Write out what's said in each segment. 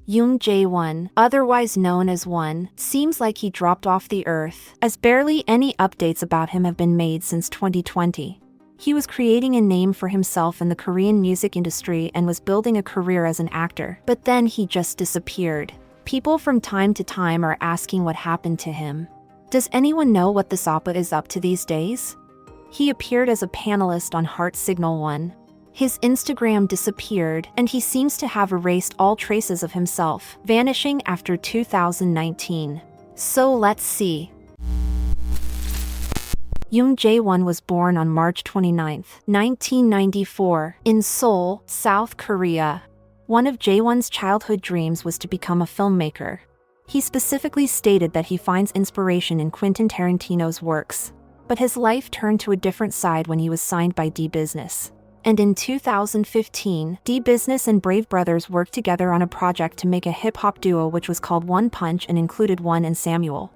Jung Jae-won, otherwise known as Won, seems like he dropped off the earth, as barely any updates about him have been made since 2020. He was creating a name for himself in the Korean music industry and was building a career as an actor, but then he just disappeared. People from time to time are asking what happened to him. Does anyone know what this oppa is up to these days? He appeared as a panelist on Heart Signal 1. His Instagram disappeared, and he seems to have erased all traces of himself, vanishing after 2019. So let's see. Jung Jae-won was born on March 29, 1994, in Seoul, South Korea. One of Jae-won's childhood dreams was to become a filmmaker. He specifically stated that he finds inspiration in Quentin Tarantino's works. But his life turned to a different side when he was signed by D-Business. And in 2015, D-Business and Brave Brothers worked together on a project to make a hip-hop duo which was called One Punch and included Won and Samuel.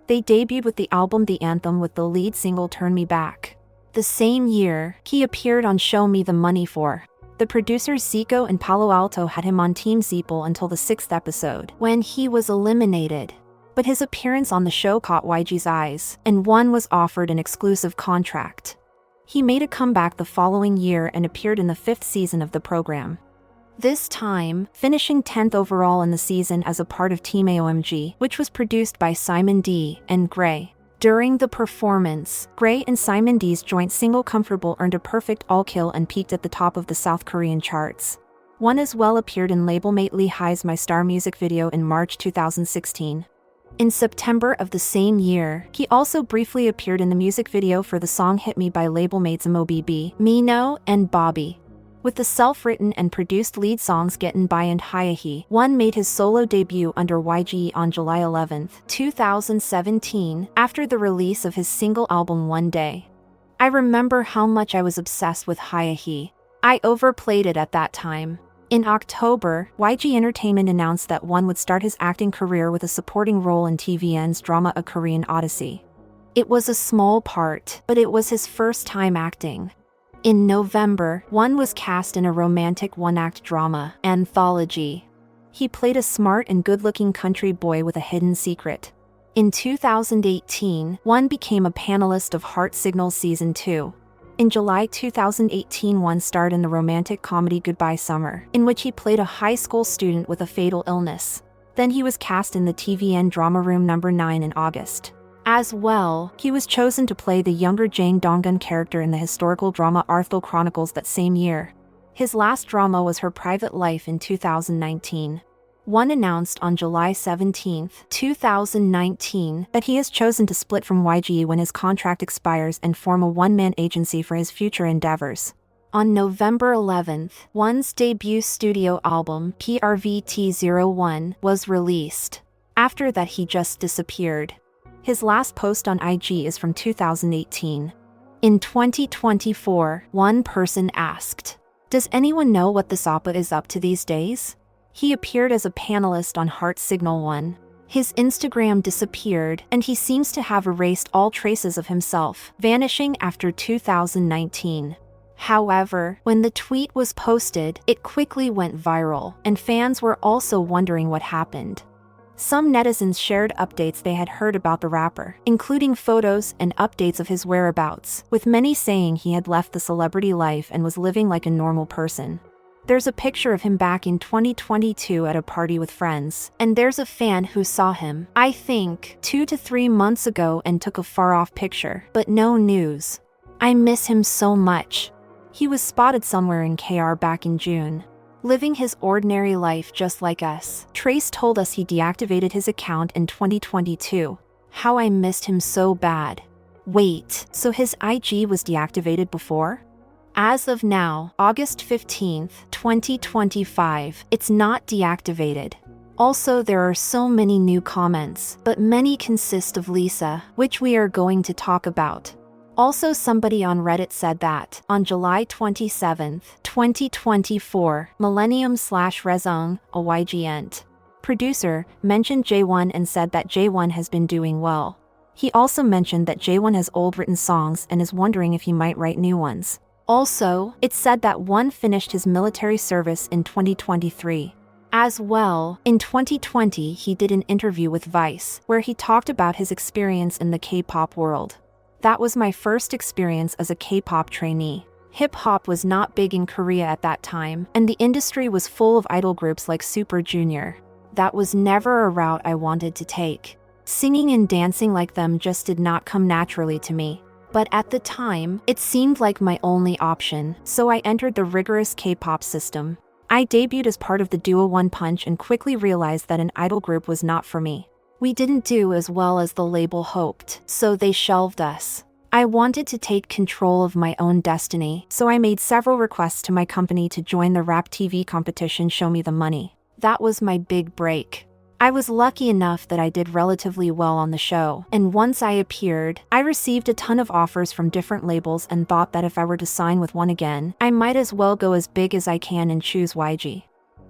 They debuted with the album The Anthem with the lead single Turn Me Back. The same year, he appeared on Show Me the Money 4. The producers Zico and Palo Alto had him on Team Zeeple until the 6th episode, when he was eliminated. But his appearance on the show caught YG's eyes, and Won was offered an exclusive contract. He made a comeback the following year and appeared in the 5th season of the program. This time, finishing 10th overall in the season as a part of Team AOMG, which was produced by Simon D and Gray. During the performance, Gray and Simon D's joint single Comfortable earned a perfect all-kill and peaked at the top of the South Korean charts. Won as well appeared in labelmate Lee Hi's My Star music video in March 2016. In September of the same year, he also briefly appeared in the music video for the song Hit Me by labelmates MOBB, Mino, and Bobby. With the self-written and produced lead songs Gettin' By and Hyahe, Won made his solo debut under YG on July 11, 2017, after the release of his single album One Day. I remember how much I was obsessed with Hyahe. I overplayed it at that time. In October, YG Entertainment announced that Won would start his acting career with a supporting role in TVN's drama A Korean Odyssey. It was a small part, but it was his first time acting. In November, Won was cast in a romantic one-act drama, Anthology. He played a smart and good-looking country boy with a hidden secret. In 2018, Won became a panelist of Heart Signal Season 2. In July 2018, Won starred in the romantic comedy Goodbye Summer, in which he played a high school student with a fatal illness. Then he was cast in the TVN drama Room No. 9 in August. As well, he was chosen to play the younger Jang Dong-gun character in the historical drama Arthur Chronicles that same year. His last drama was Her Private Life in 2019. Won announced on July 17, 2019, that he has chosen to split from YG when his contract expires and form a one-man agency for his future endeavors. On November 11, Won's debut studio album, PRVT-01, was released. After that, he just disappeared. His last post on IG is from 2018. In 2024, one person asked, "Does anyone know what this oppa is up to these days?" He appeared as a panelist on Heart Signal 1. His Instagram disappeared, and he seems to have erased all traces of himself, vanishing after 2019. However, when the tweet was posted, it quickly went viral, and fans were also wondering what happened. Some netizens shared updates they had heard about the rapper, including photos and updates of his whereabouts, with many saying he had left the celebrity life and was living like a normal person. There's a picture of him back in 2022 at a party with friends, and there's a fan who saw him, I think, 2 to 3 months ago and took a far-off picture, but no news. I miss him so much. He was spotted somewhere in KR back in June. Living his ordinary life just like us. Trace told us he deactivated his account in 2022. How I missed him so bad. Wait, so his IG was deactivated before? As of now, August 15th, 2025, it's not deactivated. Also, there are so many new comments, but many consist of Lisa, which we are going to talk about. Also, somebody on Reddit said that, on July 27, 2024, Millennium/Rezong, a YG ent producer, mentioned Jae-won and said that Jae-won has been doing well. He also mentioned that Jae-won has old written songs and is wondering if he might write new ones. Also, it said that Won finished his military service in 2023. As well, in 2020 he did an interview with Vice, where he talked about his experience in the K-pop world. That was my first experience as a K-pop trainee. Hip-hop was not big in Korea at that time, and the industry was full of idol groups like Super Junior. That was never a route I wanted to take. Singing and dancing like them just did not come naturally to me. But at the time, it seemed like my only option, so I entered the rigorous K-pop system. I debuted as part of the duo One Punch and quickly realized that an idol group was not for me. We didn't do as well as the label hoped, so they shelved us. I wanted to take control of my own destiny, so I made several requests to my company to join the rap TV competition Show Me the Money. That was my big break. I was lucky enough that I did relatively well on the show, and once I appeared, I received a ton of offers from different labels and thought that if I were to sign with one again, I might as well go as big as I can and choose YG.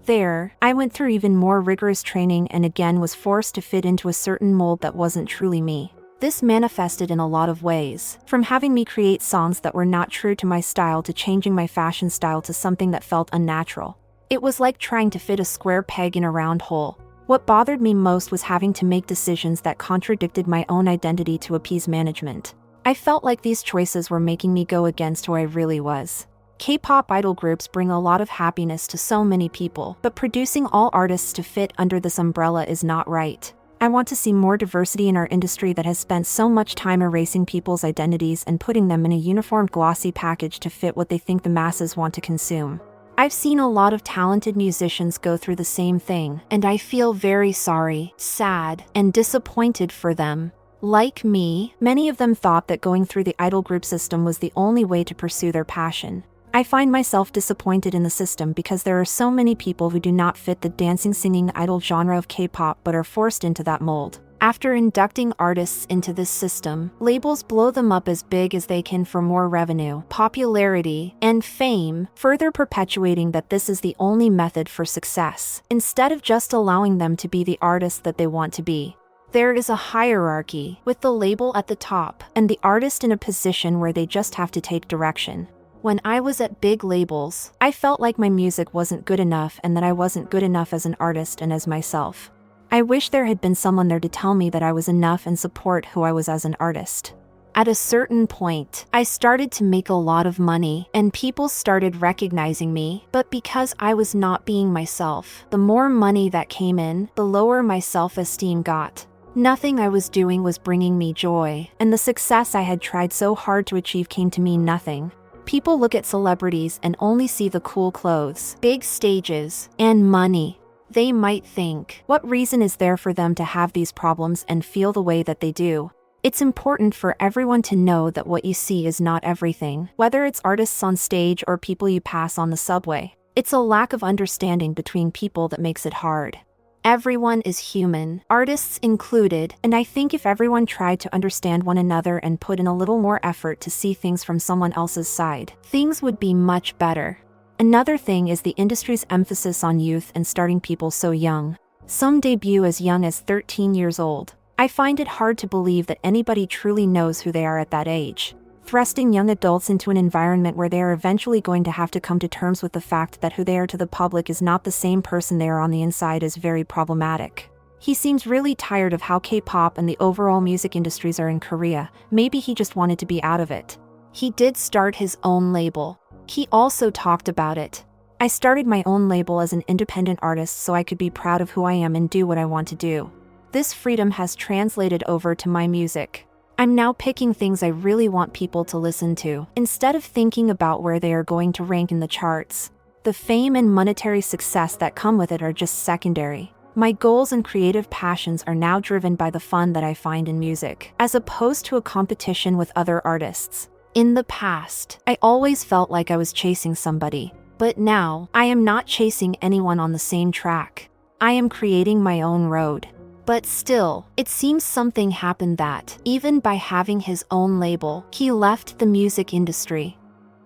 There, I went through even more rigorous training and again was forced to fit into a certain mold that wasn't truly me. This manifested in a lot of ways, from having me create songs that were not true to my style to changing my fashion style to something that felt unnatural. It was like trying to fit a square peg in a round hole. What bothered me most was having to make decisions that contradicted my own identity to appease management. I felt like these choices were making me go against who I really was. K-pop idol groups bring a lot of happiness to so many people, but producing all artists to fit under this umbrella is not right. I want to see more diversity in our industry that has spent so much time erasing people's identities and putting them in a uniformed glossy package to fit what they think the masses want to consume. I've seen a lot of talented musicians go through the same thing, and I feel very sorry, sad, and disappointed for them. Like me, many of them thought that going through the idol group system was the only way to pursue their passion. I find myself disappointed in the system because there are so many people who do not fit the dancing singing idol genre of K-pop but are forced into that mold. After inducting artists into this system, labels blow them up as big as they can for more revenue, popularity, and fame, further perpetuating that this is the only method for success, instead of just allowing them to be the artists that they want to be. There is a hierarchy, with the label at the top, and the artist in a position where they just have to take direction. When I was at big labels, I felt like my music wasn't good enough and that I wasn't good enough as an artist and as myself. I wish there had been someone there to tell me that I was enough and support who I was as an artist. At a certain point, I started to make a lot of money, and people started recognizing me, but because I was not being myself, the more money that came in, the lower my self-esteem got. Nothing I was doing was bringing me joy, and the success I had tried so hard to achieve came to mean nothing. People look at celebrities and only see the cool clothes, big stages, and money. They might think, what reason is there for them to have these problems and feel the way that they do? It's important for everyone to know that what you see is not everything, whether it's artists on stage or people you pass on the subway. It's a lack of understanding between people that makes it hard. Everyone is human, artists included, and I think if everyone tried to understand one another and put in a little more effort to see things from someone else's side, things would be much better. Another thing is the industry's emphasis on youth and starting people so young. Some debut as young as 13 years old. I find it hard to believe that anybody truly knows who they are at that age. Thrusting young adults into an environment where they are eventually going to have to come to terms with the fact that who they are to the public is not the same person they are on the inside is very problematic. He seems really tired of how K-pop and the overall music industries are in Korea. Maybe he just wanted to be out of it. He did start his own label. He also talked about it. I started my own label as an independent artist so I could be proud of who I am and do what I want to do. This freedom has translated over to my music. I'm now picking things I really want people to listen to, instead of thinking about where they are going to rank in the charts. The fame and monetary success that come with it are just secondary. My goals and creative passions are now driven by the fun that I find in music, as opposed to a competition with other artists. In the past, I always felt like I was chasing somebody, but now, I am not chasing anyone on the same track. I am creating my own road. But still, it seems something happened that, even by having his own label, he left the music industry.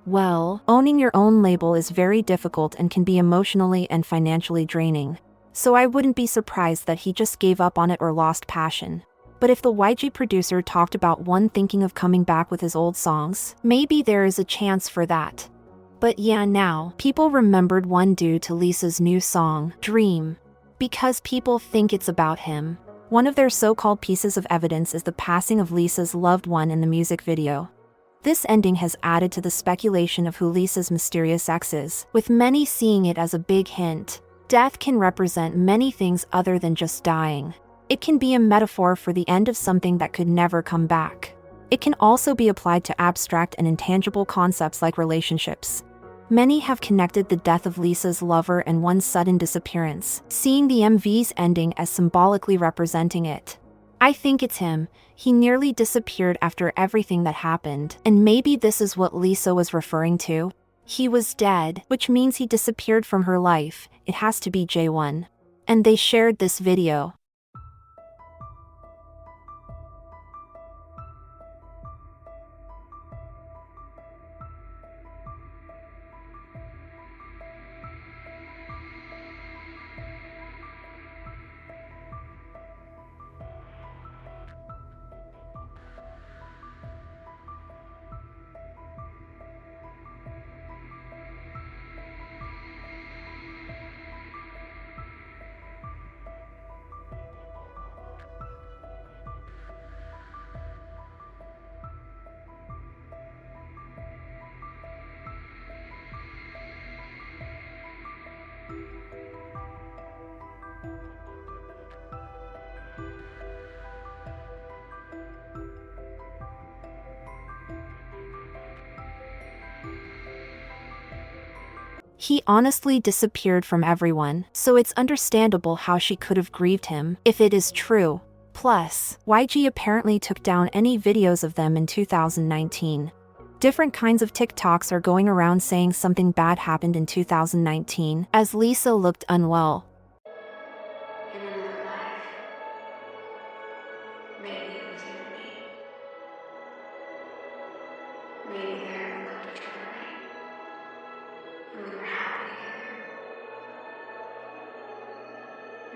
Well, owning your own label is very difficult and can be emotionally and financially draining. So I wouldn't be surprised that he just gave up on it or lost passion. But if the YG producer talked about one thinking of coming back with his old songs, maybe there is a chance for that. But yeah, now, people remembered one due to Lisa's new song, Dream. Because people think it's about him. One of their so-called pieces of evidence is the passing of Lisa's loved one in the music video. This ending has added to the speculation of who Lisa's mysterious ex is, with many seeing it as a big hint. Death can represent many things other than just dying. It can be a metaphor for the end of something that could never come back. It can also be applied to abstract and intangible concepts like relationships. Many have connected the death of Lisa's lover and one's sudden disappearance, seeing the MV's ending as symbolically representing it. I think it's him. He nearly disappeared after everything that happened, and maybe this is what Lisa was referring to. He was dead, which means he disappeared from her life. It has to be Jae-won. And they shared this video. He honestly disappeared from everyone, so it's understandable how she could have grieved him, if it is true. Plus, YG apparently took down any videos of them in 2019. Different kinds of TikToks are going around saying something bad happened in 2019, as Lisa looked unwell. In another life, maybe it was you and me. Maybe there we loved each other right, and we were happy together.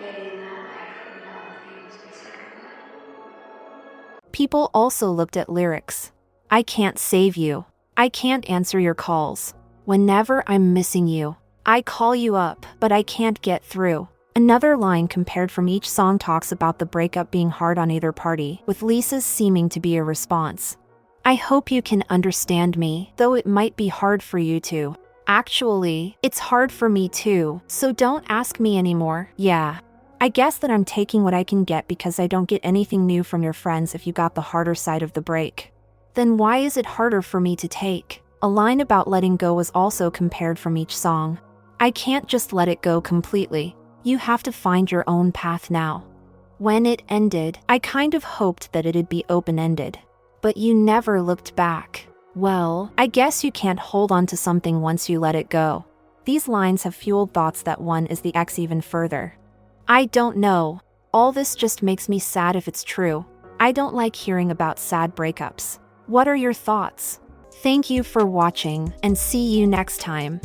Maybe in that life we did all the things we said we would. People also looked at lyrics. I can't save you. I can't answer your calls. Whenever I'm missing you, I call you up, but I can't get through. Another line compared from each song talks about the breakup being hard on either party, with Lisa's seeming to be a response. I hope you can understand me, though it might be hard for you to. Actually, it's hard for me too, so don't ask me anymore. Yeah. I guess that I'm taking what I can get because I don't get anything new from your friends if you got the harder side of the break. Then why is it harder for me to take? A line about letting go was also compared from each song. I can't just let it go completely. You have to find your own path now. When it ended, I kind of hoped that it'd be open-ended. But you never looked back. Well, I guess you can't hold on to something once you let it go. These lines have fueled thoughts that one is the ex even further. I don't know. All this just makes me sad if it's true. I don't like hearing about sad breakups. What are your thoughts? Thank you for watching, and see you next time.